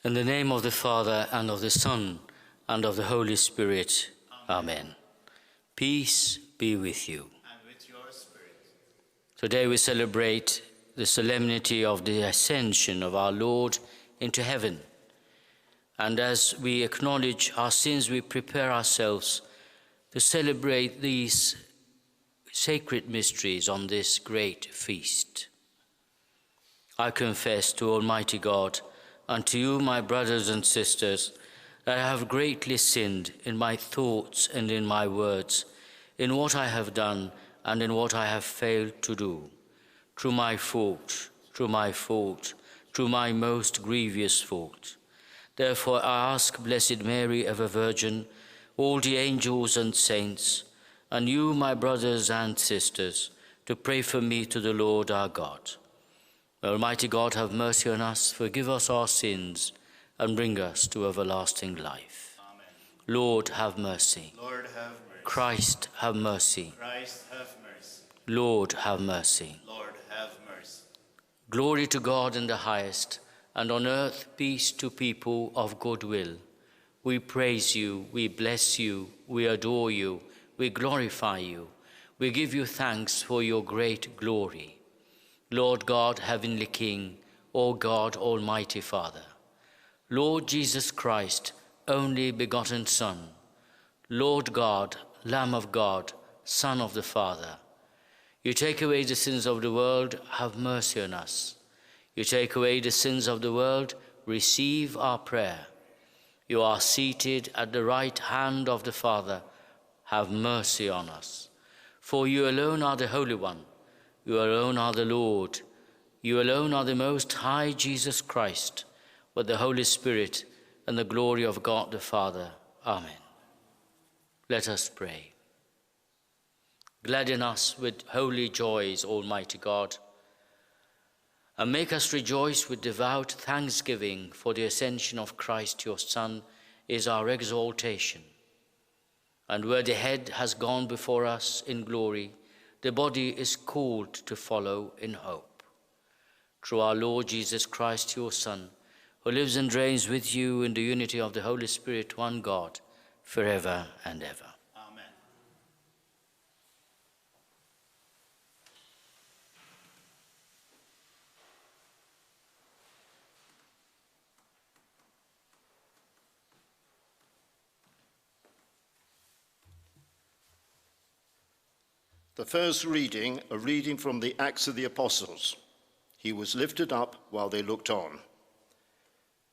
In the name of the Father, and of the Son, and of the Holy Spirit. Amen. Peace be with you. And with your spirit. Today we celebrate the solemnity of the ascension of our Lord into heaven. And as we acknowledge our sins, we prepare ourselves to celebrate these sacred mysteries on this great feast. I confess to Almighty God and to you, my brothers and sisters, that I have greatly sinned in my thoughts and in my words, in what I have done and in what I have failed to do, through my fault, through my most grievous fault. Therefore I ask Blessed Mary, ever Virgin, all the angels and saints, and you, my brothers and sisters, to pray for me to the Lord our God. May Almighty God have mercy on us, forgive us our sins, and bring us to everlasting life. Amen. Lord, have mercy. Lord, have mercy. Christ, have mercy. Christ, have mercy. Lord, have mercy. Lord, have mercy. Glory to God in the highest, and on earth peace to people of good will. We praise you, we bless you, we adore you, we glorify you. We give you thanks for your great glory. Lord God, Heavenly King, O God, Almighty Father, Lord Jesus Christ, only begotten Son, Lord God, Lamb of God, Son of the Father, you take away the sins of the world, have mercy on us. You take away the sins of the world, receive our prayer. You are seated at the right hand of the Father, have mercy on us. For you alone are the Holy One, you alone are the Lord, you alone are the Most High Jesus Christ, with the Holy Spirit and the glory of God the Father. Amen. Let us pray. Gladden us with holy joys, Almighty God, and make us rejoice with devout thanksgiving, for the ascension of Christ your Son is our exaltation. And where the head has gone before us in glory, the body is called to follow in hope. Through our Lord Jesus Christ, your Son, who lives and reigns with you in the unity of the Holy Spirit, one God, forever and ever. Amen. The first reading, a reading from the Acts of the Apostles. He was lifted up while they looked on.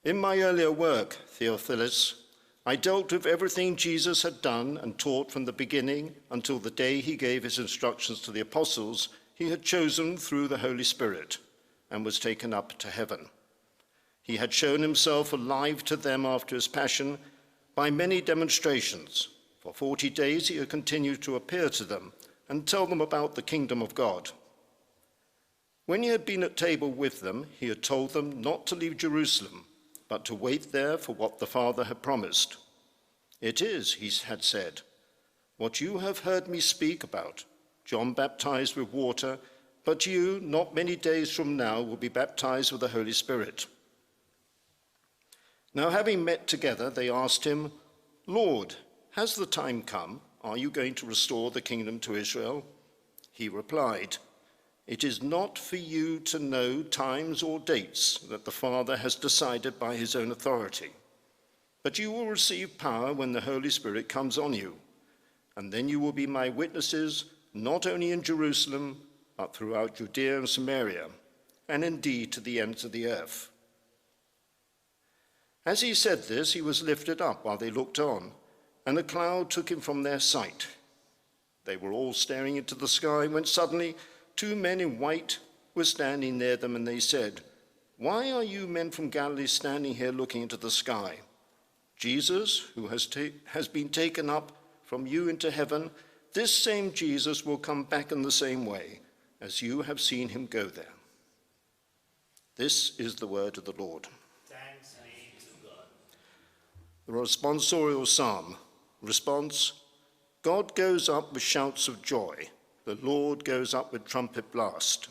In my earlier work, Theophilus, I dealt with everything Jesus had done and taught from the beginning until the day he gave his instructions to the apostles he had chosen through the Holy Spirit and was taken up to heaven. He had shown himself alive to them after his passion by many demonstrations. For 40 days he had continued to appear to them and tell them about the kingdom of God. When he had been at table with them, he had told them not to leave Jerusalem, but to wait there for what the Father had promised. It is, he had said, what you have heard me speak about. John baptized with water, but you, not many days from now, will be baptized with the Holy Spirit. Now, having met together, they asked him, Lord, has the time come? Are you going to restore the kingdom to Israel? He replied, it is not for you to know times or dates that the Father has decided by his own authority. But you will receive power when the Holy Spirit comes on you, and then you will be my witnesses, not only in Jerusalem, but throughout Judea and Samaria, and indeed to the ends of the earth. As he said this, he was lifted up while they looked on, and a cloud took him from their sight. They were all staring into the sky when suddenly 2 men in white were standing near them, and they said, why are you men from Galilee standing here looking into the sky? Jesus, who has been taken up from you into heaven, this same Jesus will come back in the same way as you have seen him go there. This is the word of the Lord. Thanks be to God. The responsorial psalm. Response, God goes up with shouts of joy. The Lord goes up with trumpet blast.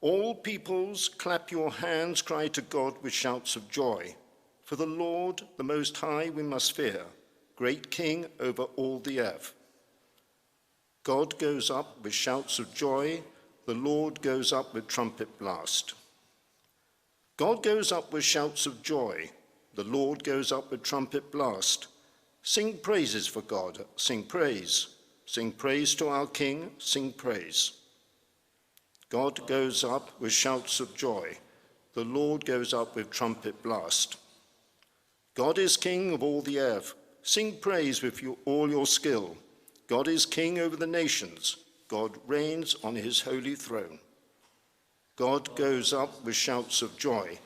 All peoples, clap your hands, cry to God with shouts of joy. For the Lord, the Most High, we must fear, great King over all the earth. God goes up with shouts of joy, the Lord goes up with trumpet blast. God goes up with shouts of joy, the Lord goes up with trumpet blast. Sing praises for God, sing praise. Sing praise to our King, sing praise. God goes up with shouts of joy, the Lord goes up with trumpet blast. God is King of all the earth, sing praise with all your skill. God is King over the nations, God reigns on his holy throne. God goes up with shouts of joy,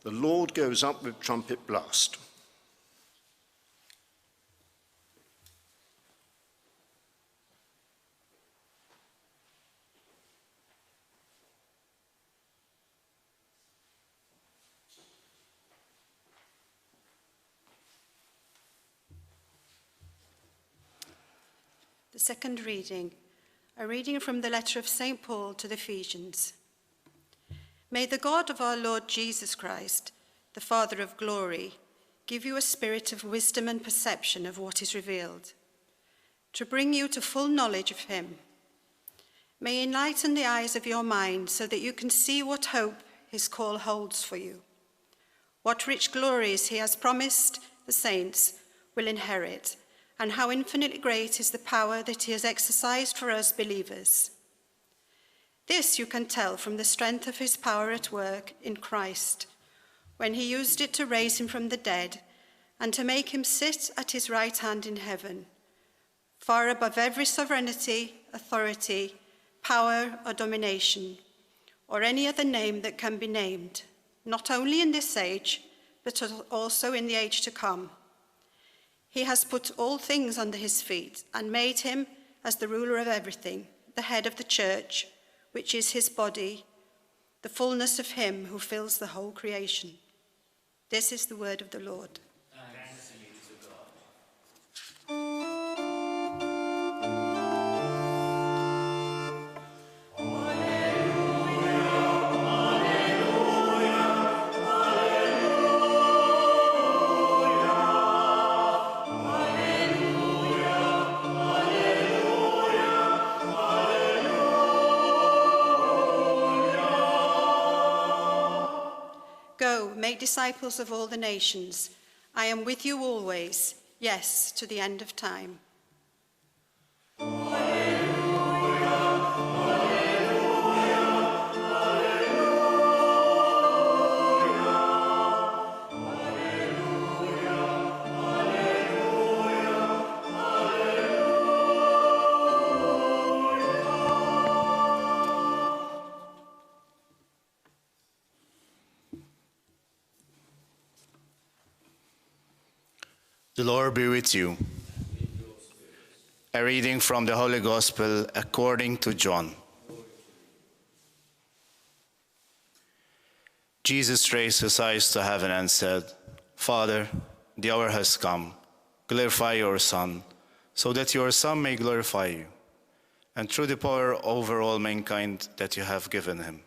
the Lord goes up with trumpet blast. The second reading, a reading from the letter of St. Paul to the Ephesians. May the God of our Lord Jesus Christ, the Father of glory, give you a spirit of wisdom and perception of what is revealed, to bring you to full knowledge of him. May he enlighten the eyes of your mind so that you can see what hope his call holds for you, what rich glories he has promised the saints will inherit, and how infinitely great is the power that he has exercised for us believers. This you can tell from the strength of his power at work in Christ, when he used it to raise him from the dead and to make him sit at his right hand in heaven, far above every sovereignty, authority, power, or domination, or any other name that can be named, not only in this age, but also in the age to come. He has put all things under his feet and made him as the ruler of everything, the head of the church, which is his body, the fullness of him who fills the whole creation. This is the word of the Lord. Thanks be to God. Go, make disciples of all the nations. I am with you always, yes, to the end of time. The Lord be with you. A reading from the Holy Gospel according to John. Jesus raised his eyes to heaven and said, Father, the hour has come. Glorify your Son, so that your Son may glorify you. And through the power over all mankind that you have given him,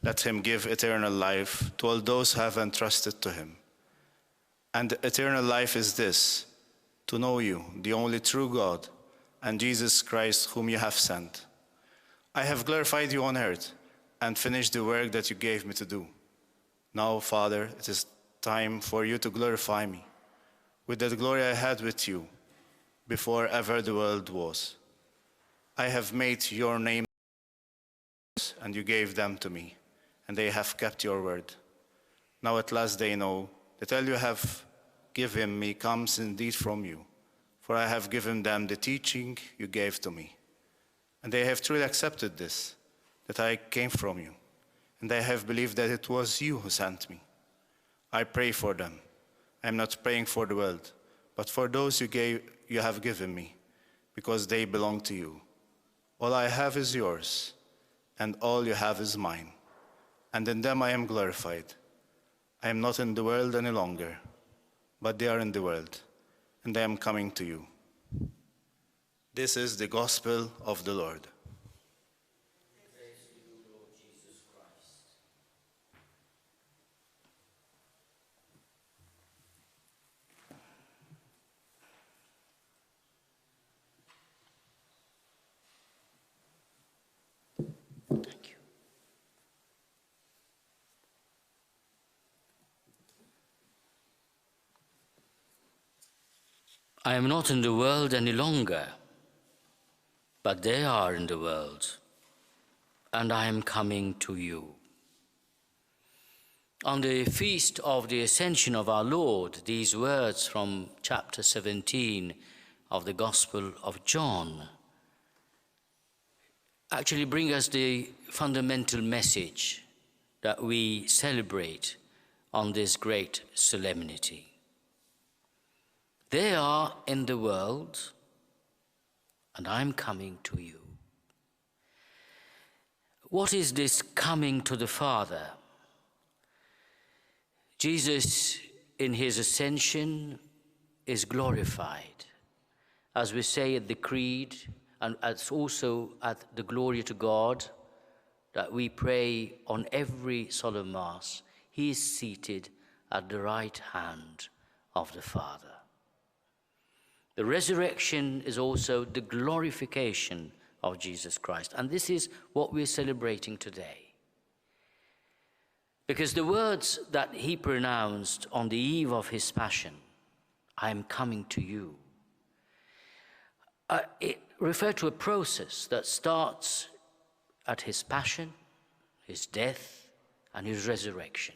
let him give eternal life to all those who have entrusted to him. And eternal life is this, to know you, the only true God, and Jesus Christ, whom you have sent. I have glorified you on earth and finished the work that you gave me to do. Now, Father, it is time for you to glorify me with that glory I had with you before ever the world was. I have made your name, and you gave them to me, and they have kept your word. Now at last they know that all you have given me comes indeed from you, for I have given them the teaching you gave to me. And they have truly accepted this, that I came from you, and they have believed that it was you who sent me. I pray for them. I am not praying for the world, but for those you have given me, because they belong to you. All I have is yours, and all you have is mine, and in them I am glorified. I am not in the world any longer, but they are in the world, and I am coming to you. This is the gospel of the Lord. Praise to you, Lord Jesus Christ. I am not in the world any longer, but they are in the world, and I am coming to you. On the feast of the Ascension of our Lord, these words from chapter 17 of the Gospel of John actually bring us the fundamental message that we celebrate on this great solemnity. They are in the world, and I'm coming to you. What is this coming to the Father? Jesus, in his ascension, is glorified. As we say at the Creed, and as also at the Glory to God, that we pray on every solemn Mass, he is seated at the right hand of the Father. The resurrection is also the glorification of Jesus Christ, and this is what we're celebrating today. Because the words that he pronounced on the eve of his passion, I am coming to you, it refer to a process that starts at his passion, his death, and his resurrection.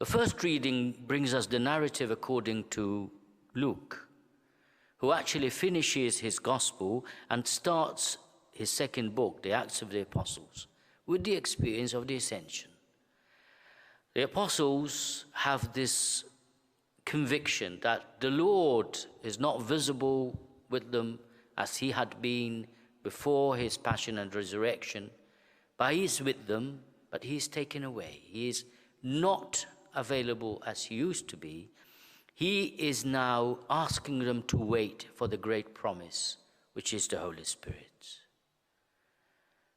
The first reading brings us the narrative according to Luke, who actually finishes his gospel and starts his second book, the Acts of the Apostles, with the experience of the Ascension. The apostles have this conviction that the Lord is not visible with them as he had been before his passion and resurrection, but he is with them, but he is taken away. He is not available as he used to be. He is now asking them to wait for the great promise, which is the Holy Spirit.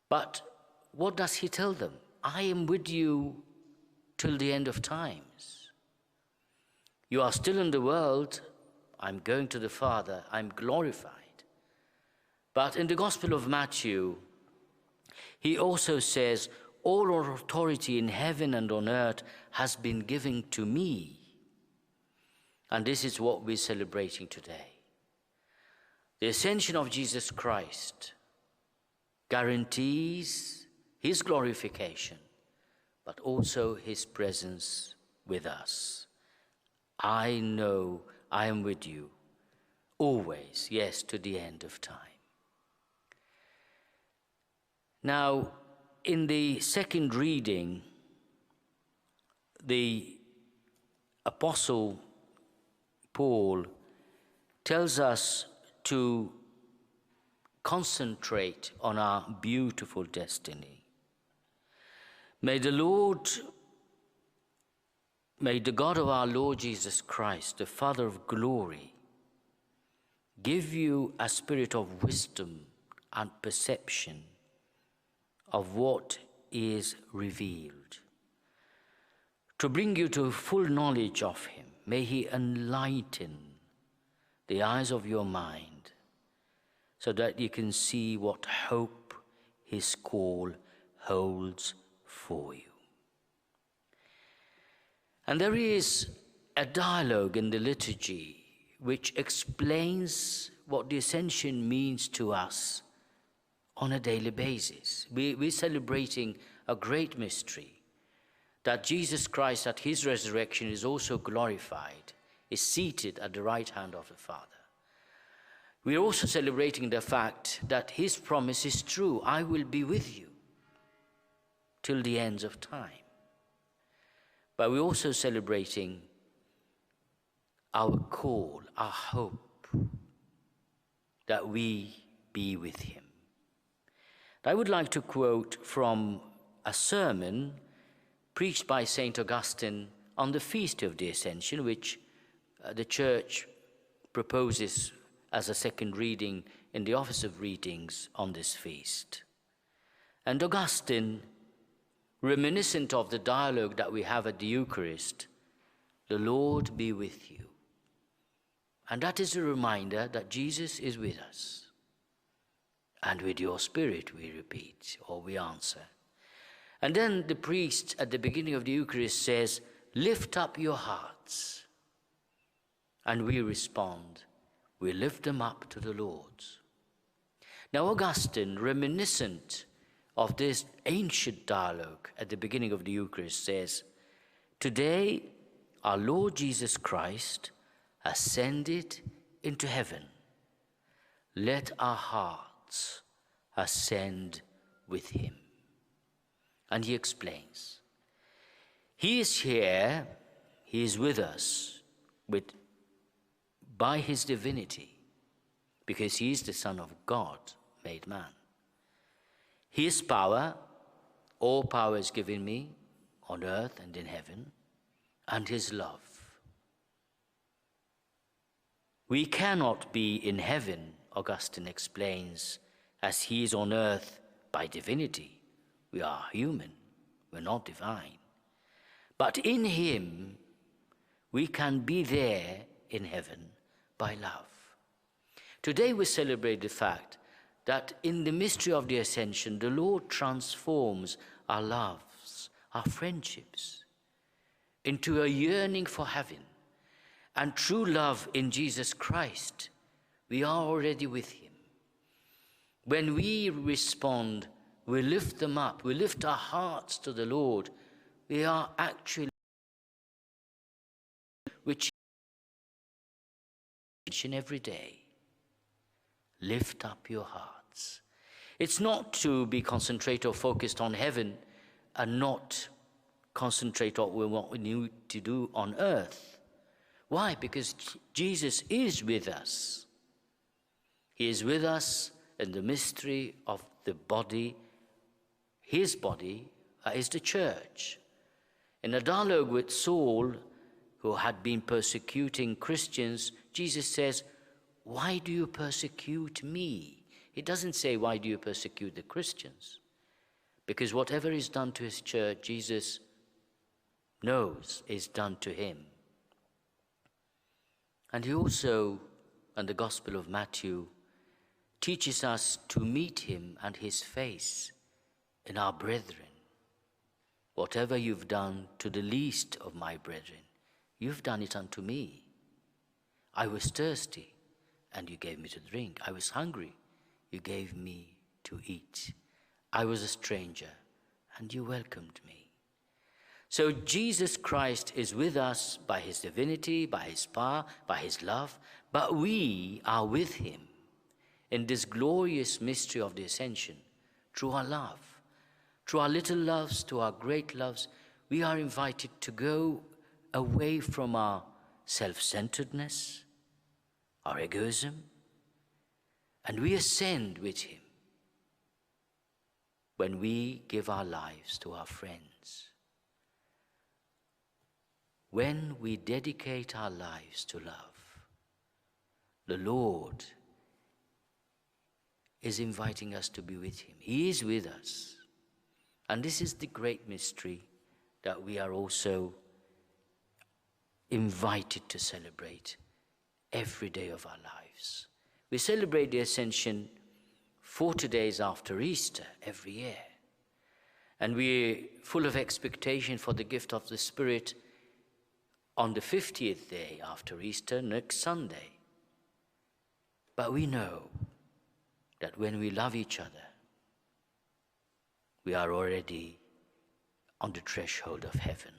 But what does he tell them? I am with you till the end of times. You are still in the world. I'm going to the Father. I'm glorified. But in the Gospel of Matthew, he also says, all authority in heaven and on earth has been given to me. And this is what we're celebrating today. The ascension of Jesus Christ guarantees his glorification, but also his presence with us. I know I am with you always, yes, to the end of time. Now, in the second reading, the Apostle Paul tells us to concentrate on our beautiful destiny. May the God of our Lord Jesus Christ, the Father of glory, give you a spirit of wisdom and perception of what is revealed, to bring you to full knowledge of him. May he enlighten the eyes of your mind so that you can see what hope his call holds for you. And there is a dialogue in the liturgy which explains what the Ascension means to us on a daily basis. We're celebrating a great mystery, that Jesus Christ at his resurrection is also glorified, is seated at the right hand of the Father. We're also celebrating the fact that his promise is true. I will be with you till the ends of time. But we're also celebrating our call, our hope, that we be with him. I would like to quote from a sermon preached by St. Augustine on the Feast of the Ascension, which the Church proposes as a second reading in the Office of Readings on this feast. And Augustine, reminiscent of the dialogue that we have at the Eucharist, the Lord be with you. And that is a reminder that Jesus is with us. And with your spirit, we repeat, or we answer. And then the priest at the beginning of the Eucharist says, lift up your hearts. And we respond, we lift them up to the Lord. Now Augustine, reminiscent of this ancient dialogue at the beginning of the Eucharist, says, today our Lord Jesus Christ ascended into heaven. Let our hearts ascend with him. And he explains, he is here, he is with us by his divinity, because he is the Son of God made man. His power, all power is given me on earth and in heaven, and his love. We cannot be in heaven, Augustine explains, as he is on earth by divinity. We are human, we're not divine. But in him, we can be there in heaven by love. Today we celebrate the fact that in the mystery of the Ascension, the Lord transforms our loves, our friendships, into a yearning for heaven. And true love in Jesus Christ, we are already with him. When we respond, we lift them up, we lift our hearts to the Lord, we are actually which in every day. Lift up your hearts. It's not to be concentrated or focused on heaven and not concentrate on what we need to do on earth. Why? Because Jesus is with us. He is with us in the mystery of the body. His body is the church. In a dialogue with Saul, who had been persecuting Christians, Jesus says, why do you persecute me? He doesn't say, why do you persecute the Christians? Because whatever is done to his church, Jesus knows is done to him. And he also, in the Gospel of Matthew, teaches us to meet him and his face in our brethren. Whatever you've done to the least of my brethren, you've done it unto me. I was thirsty, and you gave me to drink. I was hungry, you gave me to eat. I was a stranger, and you welcomed me. So Jesus Christ is with us by his divinity, by his power, by his love, but we are with him in this glorious mystery of the Ascension through our love. Through our little loves to our great loves, we are invited to go away from our self-centeredness, our egoism, and we ascend with him when we give our lives to our friends. When we dedicate our lives to love, the Lord is inviting us to be with him. He is with us. And this is the great mystery that we are also invited to celebrate every day of our lives. We celebrate the Ascension 40 days after Easter every year. And we're full of expectation for the gift of the Spirit on the 50th day after Easter, next Sunday. But we know that when we love each other, we are already on the threshold of heaven.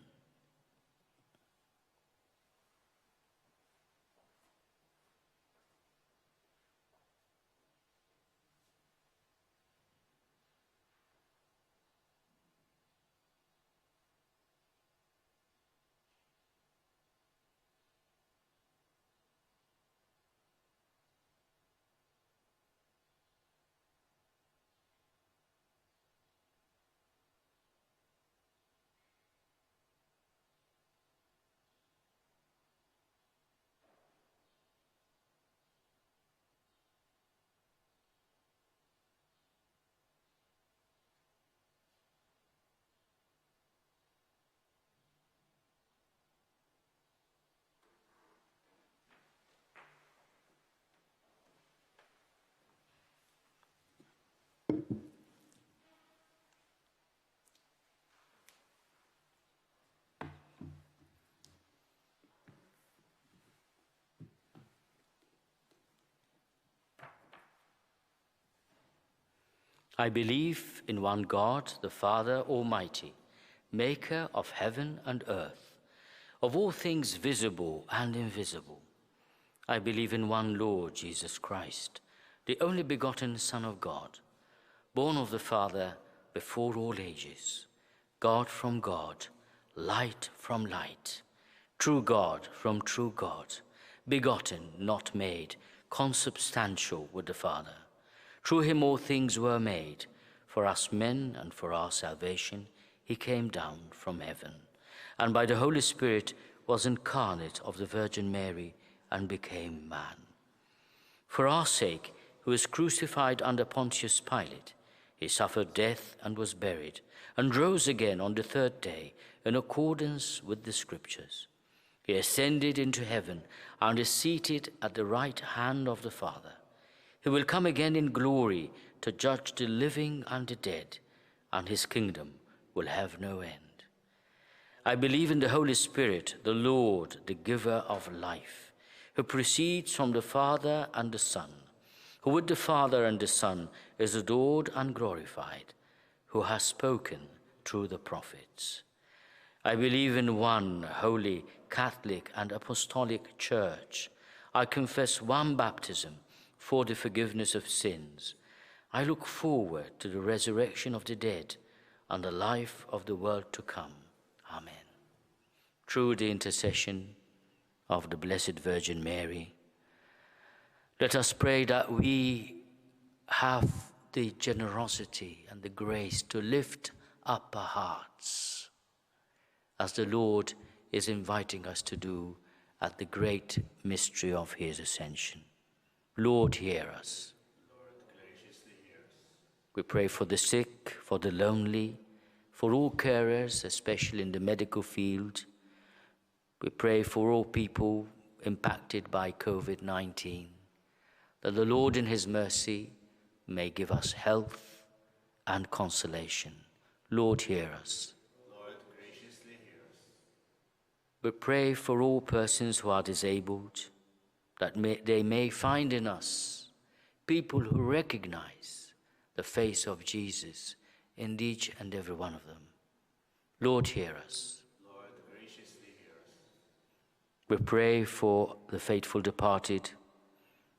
I believe in one God, the Father Almighty, maker of heaven and earth, of all things visible and invisible. I believe in one Lord Jesus Christ, the only begotten Son of God, born of the Father before all ages, God from God, light from light, true God from true God, begotten, not made, consubstantial with the Father. Through him all things were made. For us men and for our salvation, he came down from heaven, and by the Holy Spirit was incarnate of the Virgin Mary and became man. For our sake, he was crucified under Pontius Pilate. He suffered death and was buried, and rose again on the third day in accordance with the Scriptures. He ascended into heaven and is seated at the right hand of the Father. He will come again in glory to judge the living and the dead, and his kingdom will have no end. I believe in the Holy Spirit, the Lord, the giver of life, who proceeds from the Father and the Son, who with the Father and the Son is adored and glorified, who has spoken through the prophets. I believe in one holy, Catholic and Apostolic Church. I confess one baptism for the forgiveness of sins. I look forward to the resurrection of the dead and the life of the world to come. Amen. Through the intercession of the Blessed Virgin Mary, let us pray that we have the generosity and the grace to lift up our hearts, as the Lord is inviting us to do at the great mystery of his ascension. Lord, hear us. Lord, graciously hear us. We pray for the sick, for the lonely, for all carers, especially in the medical field. We pray for all people impacted by COVID-19, that the Lord in his mercy may give us health and consolation. Lord, hear us. Lord, graciously hear us. We pray for all persons who are disabled, that they may find in us people who recognize the face of Jesus in each and every one of them. Lord, hear us. Lord, graciously hear us. We pray for the faithful departed,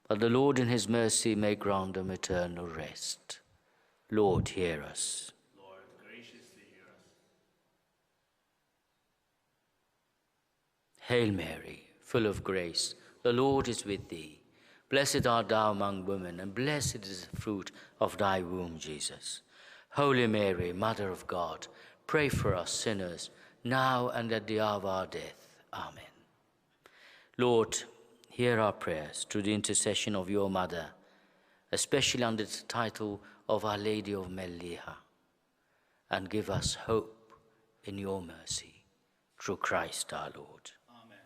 that the Lord in his mercy may grant them eternal rest. Lord, hear us. Lord, graciously hear us. Hail Mary, full of grace, the Lord is with thee. Blessed art thou among women, and blessed is the fruit of thy womb, Jesus. Holy Mary, Mother of God, pray for us sinners, now and at the hour of our death. Amen. Lord, hear our prayers through the intercession of your Mother, especially under the title of Our Lady of Mellieħa, and give us hope in your mercy, through Christ our Lord. Amen.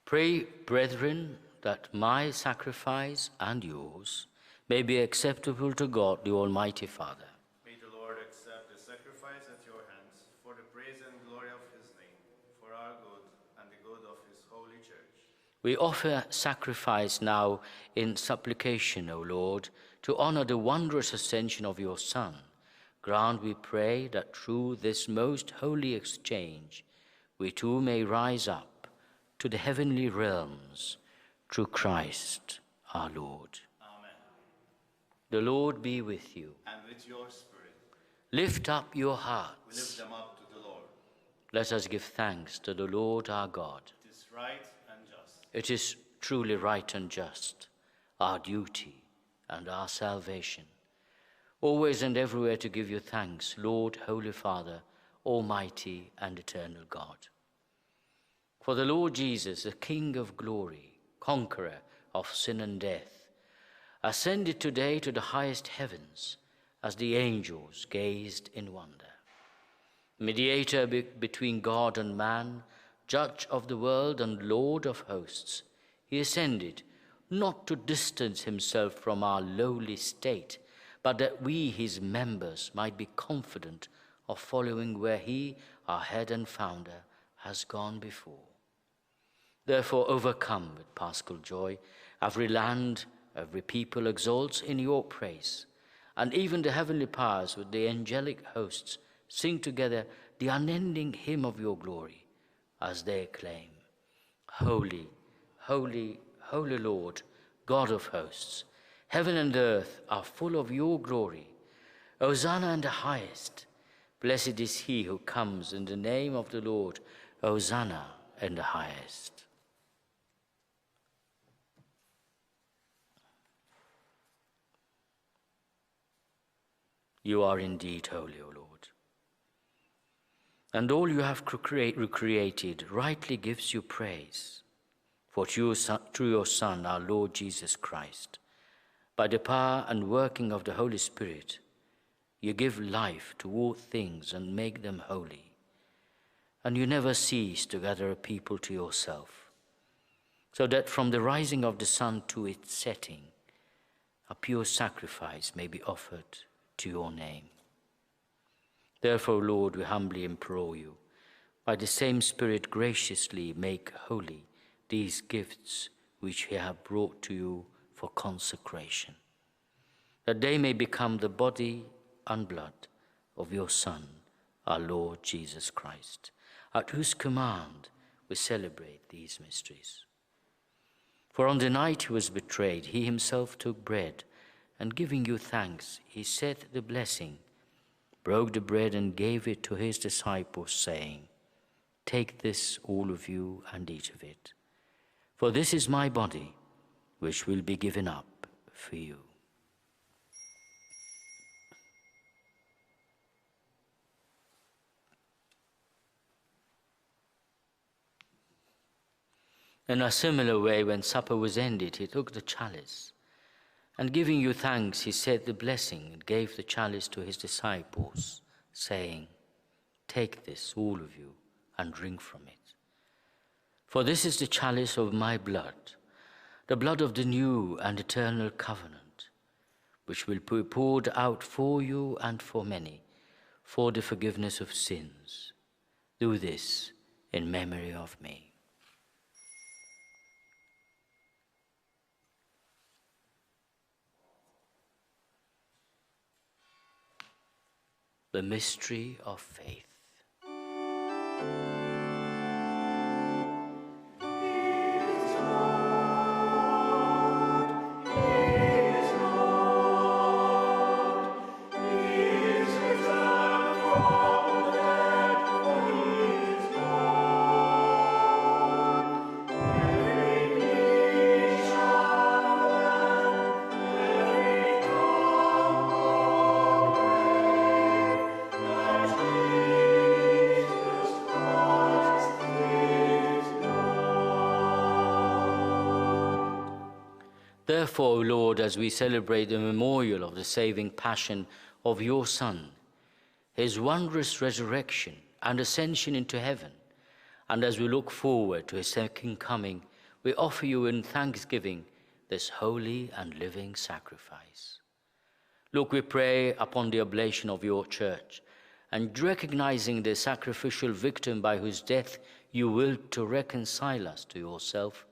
Pray, brethren, that my sacrifice and yours may be acceptable to God, the Almighty Father. May the Lord accept the sacrifice at your hands for the praise and glory of his name, for our good and the good of his holy church. We offer sacrifice now in supplication, O Lord, to honor the wondrous ascension of your Son. Grant, we pray, that through this most holy exchange, we too may rise up to the heavenly realms through Christ our Lord. Amen. The Lord be with you. And with your spirit. Lift up your We hearts. lift them up to the Lord. Let us give thanks to the Lord our God. It is right and just. It is truly right and just, our duty and our salvation, always and everywhere to give you thanks, Lord, Holy Father, Almighty and eternal God. For the Lord Jesus, the King of glory, conqueror of sin and death, ascended today to the highest heavens as the angels gazed in wonder. Mediator between God and man, judge of the world and Lord of hosts, he ascended not to distance himself from our lowly state, but that we, his members, might be confident of following where he, our head and founder, has gone before. Therefore, overcome with paschal joy, every land, every people exalts in your praise, and even the heavenly powers with the angelic hosts sing together the unending hymn of your glory, as they acclaim, Holy, holy, holy Lord, God of hosts, heaven and earth are full of your glory. Hosanna in the highest. Blessed is he who comes in the name of the Lord. Hosanna in the highest. You are indeed holy, O Lord. And all you have recreated rightly gives you praise. For through your Son, our Lord Jesus Christ, by the power and working of the Holy Spirit, you give life to all things and make them holy. And you never cease to gather a people to yourself, so that from the rising of the sun to its setting, a pure sacrifice may be offered to your name. Therefore, Lord, we humbly implore you, by the same Spirit graciously make holy these gifts which we have brought to you for consecration, that they may become the body and blood of your Son, our Lord Jesus Christ, at whose command we celebrate these mysteries. For on the night he was betrayed, he himself took bread, and giving you thanks, he said the blessing, broke the bread and gave it to his disciples, saying, Take this, all of you, and eat of it. For this is my body, which will be given up for you. In a similar way, when supper was ended, he took the chalice, and giving you thanks, he said the blessing and gave the chalice to his disciples, saying, Take this, all of you, and drink from it. For this is the chalice of my blood, the blood of the new and eternal covenant, which will be poured out for you and for many, for the forgiveness of sins. Do this in memory of me. The mystery of faith. Therefore, Lord, as we celebrate the memorial of the saving passion of your Son, his wondrous resurrection and ascension into heaven, and as we look forward to his second coming, we offer you in thanksgiving this holy and living sacrifice. Look, we pray upon the oblation of your church, and recognizing the sacrificial victim by whose death you willed to reconcile us to yourself,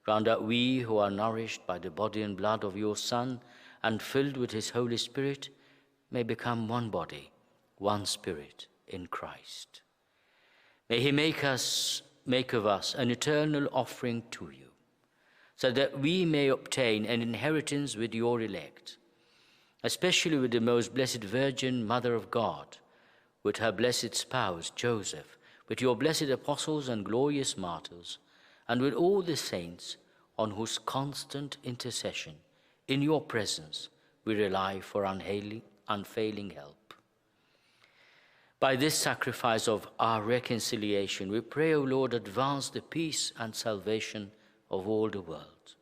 grant that we who are nourished by the body and blood of your Son and filled with his Holy Spirit may become one body, one spirit in Christ. May he make of us an eternal offering to you, so that we may obtain an inheritance with your elect, especially with the most blessed Virgin, Mother of God, with her blessed spouse, Joseph, with your blessed apostles and glorious martyrs, and with all the saints on whose constant intercession in your presence we rely for unfailing help. By this sacrifice of our reconciliation, we pray, O Lord, advance the peace and salvation of all the world.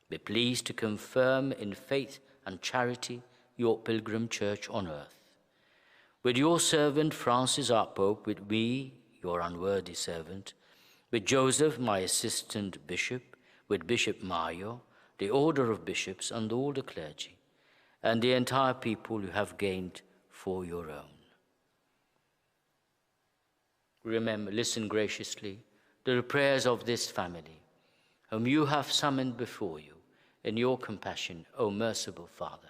Be pleased to confirm in faith and charity your pilgrim church on earth. With your servant Francis, our Pope, with me, your unworthy servant, with Joseph, my assistant bishop, with Bishop Mayo, the order of bishops, and all the clergy, and the entire people you have gained for your own. Remember, listen graciously to the prayers of this family, whom you have summoned before you in your compassion, O merciful Father.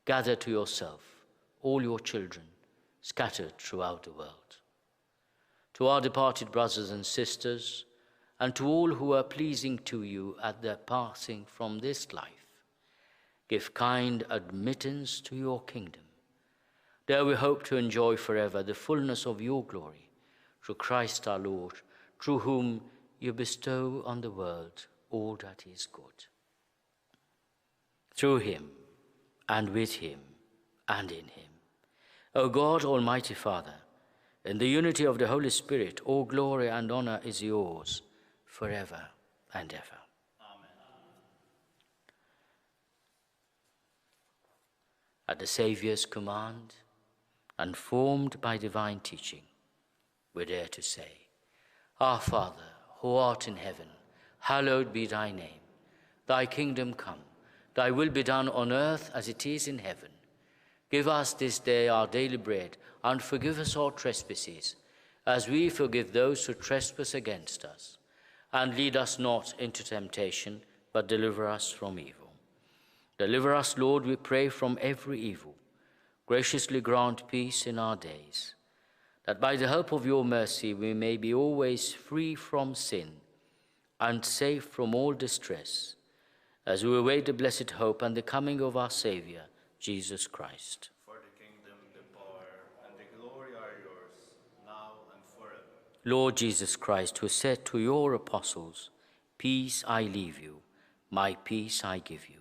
Gather to yourself all your children scattered throughout the world. To our departed brothers and sisters, and to all who are pleasing to you at their passing from this life, give kind admittance to your kingdom. There we hope to enjoy forever the fullness of your glory, through Christ our Lord, through whom you bestow on the world all that is good. Through him, and with him, and in him, O God, Almighty Father, in the unity of the Holy Spirit, all glory and honor is yours forever and ever. Amen. At the Saviour's command, and formed by divine teaching, we dare to say, Our Father, who art in heaven, hallowed be thy name. Thy kingdom come, thy will be done on earth as it is in heaven. Give us this day our daily bread, and forgive us our trespasses, as we forgive those who trespass against us. And lead us not into temptation, but deliver us from evil. Deliver us, Lord, we pray, from every evil. Graciously grant peace in our days, that by the help of your mercy we may be always free from sin and safe from all distress, as we await the blessed hope and the coming of our Saviour, Jesus Christ. For the kingdom, the power, and the glory are yours, now and forever. Lord Jesus Christ, who said to your apostles, Peace I leave you, my peace I give you.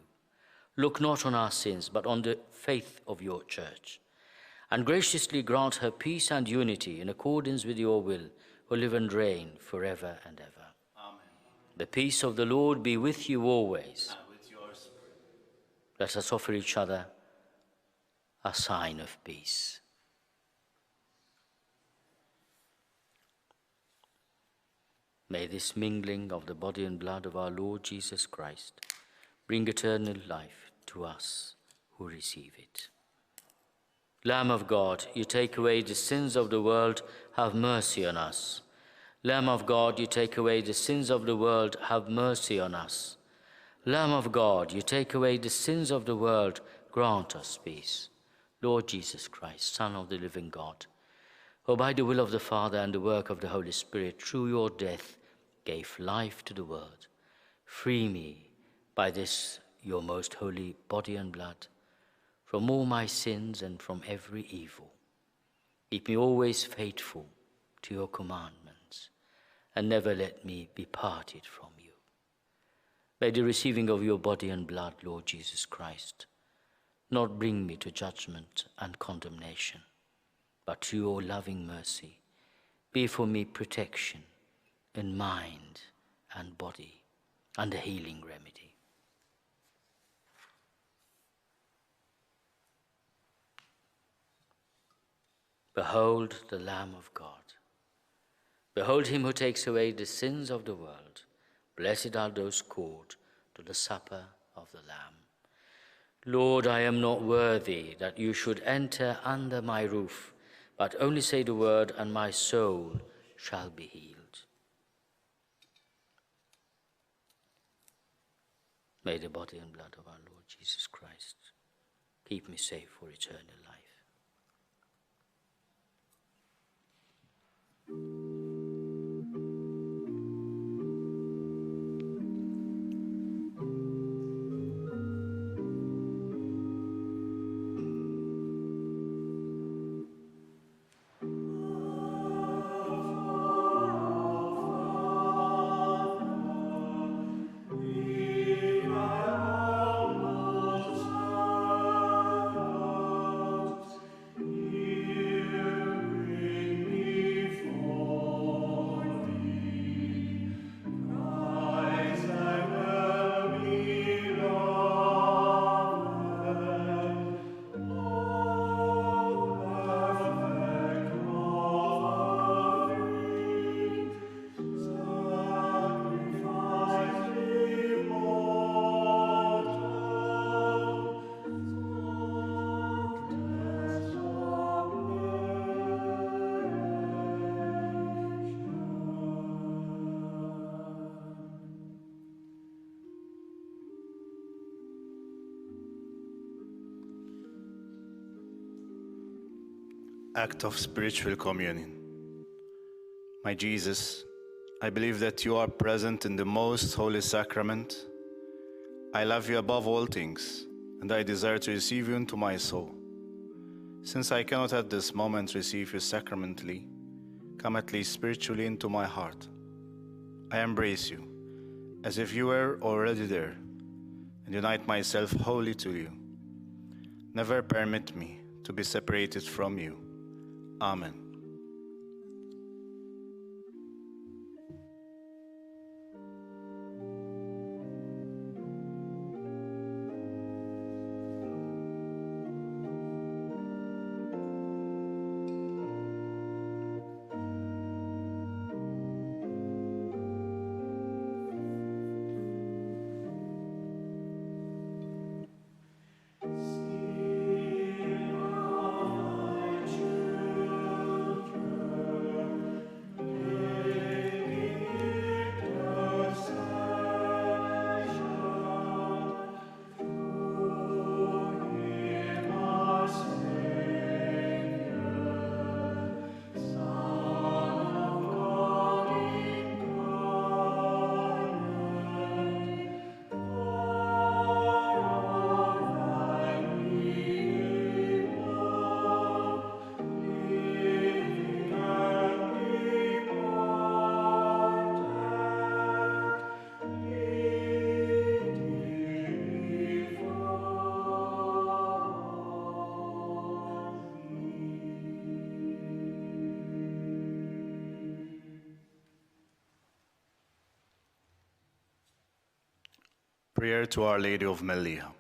Look not on our sins, but on the faith of your church, and graciously grant her peace and unity in accordance with your will, who live and reign forever and ever. Amen. The peace of the Lord be with you always. And with your spirit. Let us offer each other a sign of peace. May this mingling of the body and blood of our Lord Jesus Christ bring eternal life to us who receive it. Lamb of God, you take away the sins of the world, have mercy on us. Lamb of God, you take away the sins of the world, have mercy on us. Lamb of God, you take away the sins of the world, grant us peace. Lord Jesus Christ, Son of the living God, who by the will of the Father and the work of the Holy Spirit, through your death, gave life to the world, free me by this your most holy body and blood from all my sins and from every evil. Keep me always faithful to your commandments, and never let me be parted from you. May the receiving of your body and blood, Lord Jesus Christ, not bring me to judgment and condemnation, but to your loving mercy be for me protection in mind and body, and a healing remedy. Behold the Lamb of God. Behold him who takes away the sins of the world. Blessed are those called to the supper of the Lamb. Lord, I am not worthy that you should enter under my roof, but only say the word, and my soul shall be healed. May the body and blood of our Lord Jesus Christ keep me safe for eternal life. act of spiritual communion. My Jesus, I believe that you are present in the most holy sacrament. I love you above all things, and I desire to receive you into my soul. Since I cannot at this moment receive you sacramentally, come at least spiritually into my heart. I embrace you, as if you were already there, and unite myself wholly to you. Never permit me to be separated from you. Amen. Prayer to Our Lady of Mellieħa.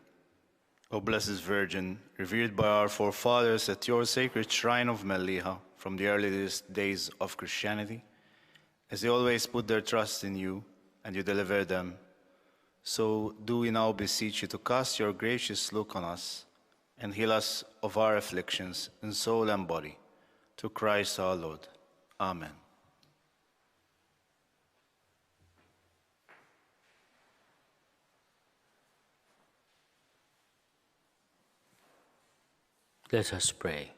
O Blessed Virgin, revered by our forefathers at your sacred shrine of Mellieħa from the earliest days of Christianity, as they always put their trust in you and you deliver them, so do we now beseech you to cast your gracious look on us and heal us of our afflictions in soul and body, through Christ our Lord. Amen. Let us pray.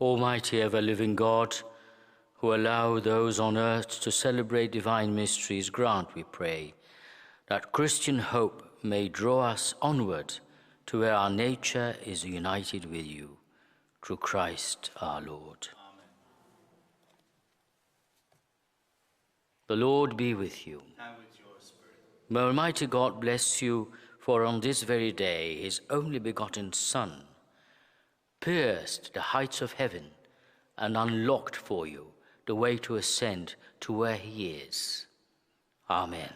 Almighty ever-living God, who allow those on earth to celebrate divine mysteries, grant, we pray, that Christian hope may draw us onward to where our nature is united with you, through Christ our Lord. Amen. The Lord be with you. And with your spirit. May Almighty God bless you, for on this very day his only begotten Son pierced the heights of heaven and unlocked for you the way to ascend to where he is. Amen.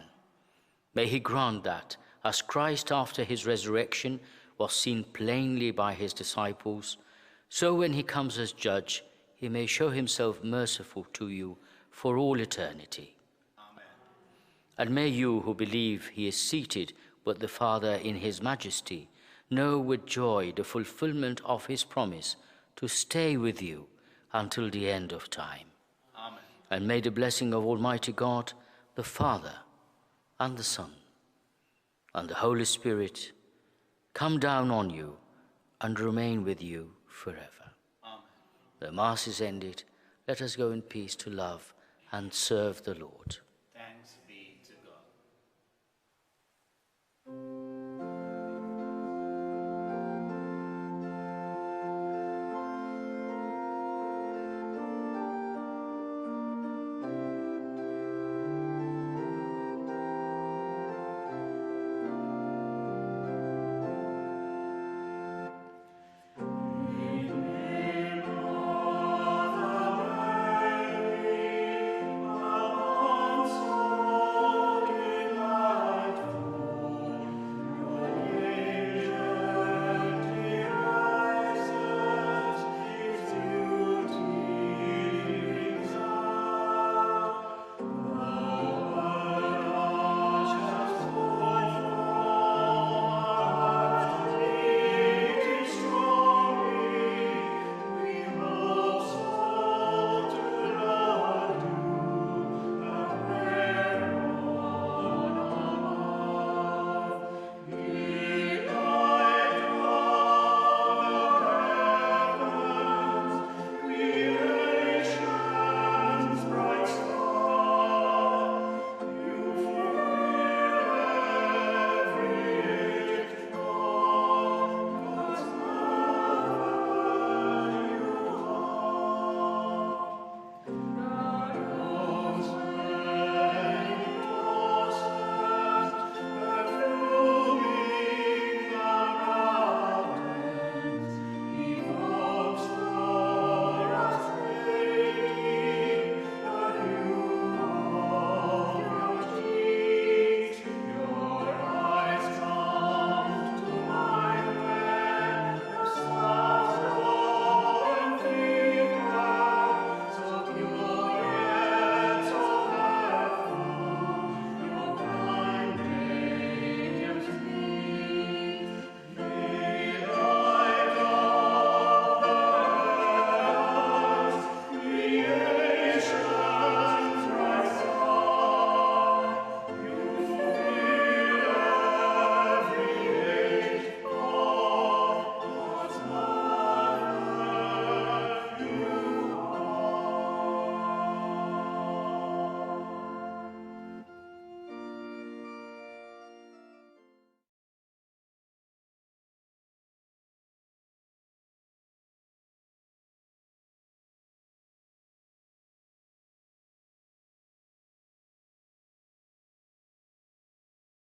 May he grant that, as Christ after his resurrection was seen plainly by his disciples, so when he comes as judge, he may show himself merciful to you for all eternity. Amen. And may you who believe he is seated with the Father in his majesty know with joy the fulfillment of his promise to stay with you until the end of time. Amen. And may the blessing of Almighty God, the Father, and the Son, and the Holy Spirit come down on you and remain with you forever. Amen. The Mass is ended. Let us go in peace to love and serve the Lord.